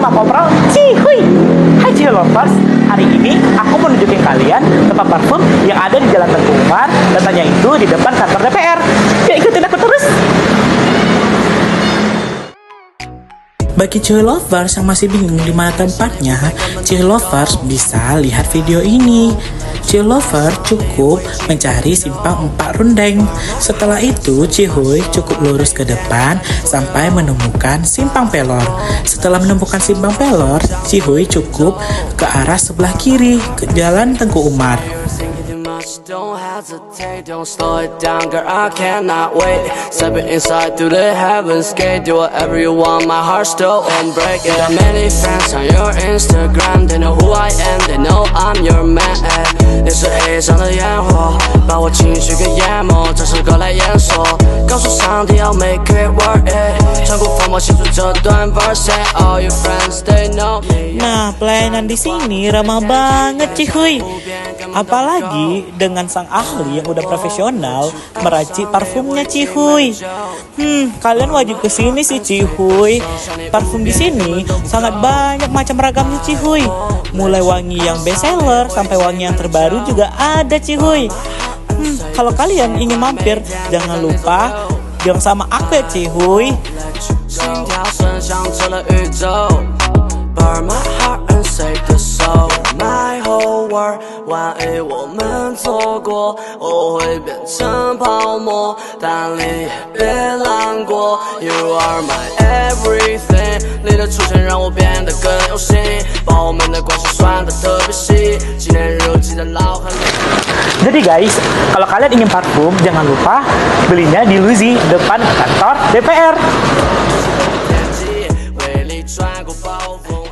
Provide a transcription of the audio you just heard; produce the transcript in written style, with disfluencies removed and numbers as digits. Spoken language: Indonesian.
sama Kopral Cihuy. Hai Cihuy Lovers, hari ini aku mau nunjukin kalian tempat parfum yang ada di Jalan Tengku Umar, letaknya itu di depan kantor DPR. Yuk ikutin aku terus. Bagi Cihuy Lovers yang masih bingung di mana tempatnya, Cihuy Lovers bisa lihat video ini. Cihuy Lovers cukup mencari simpang 4 Rundeng. Setelah itu, Cihuy cukup lurus ke depan sampai menemukan simpang Pelor. Setelah menemukan simpang Pelor, Cihuy cukup ke arah sebelah kiri ke Jalan Tengku Umar. Don't hesitate, don't slow it down, girl, I cannot wait. Step it inside through the heavens gate. Do whatever you want, my heart still won't break it. Got many fans on your Instagram, they know who I am, they know I'm your man. 你是 A 上的烟火，把我情绪给淹没，这首歌来演说，告诉上帝要 make it worth it。穿过风暴写出这段 verse, all your friends they know me. Nah, pelayanan di sini ramah banget Cihuy. Apalagi dengan sang ahli yang udah profesional meracik parfumnya Cihuy. Kalian wajib kesini sih Cihuy. Parfum di sini sangat banyak macam ragamnya Cihuy. Mulai wangi yang best seller sampai wangi yang terbaru juga ada Cihuy. Kalau kalian ingin mampir, jangan lupa bilang sama aku ya Cihuy. Burn my heart and save the soul. My whole world 万亿我们错过，我会变成泡沫，但你也别难过。You are my everything， 你的出现让我变得更有心，把我们的关系算得特别细，纪念日记得牢很。Jadi guys, kalau kalian ingin parfum, jangan lupa belinya di Luzi depan kantor DPR. 为你穿过暴风。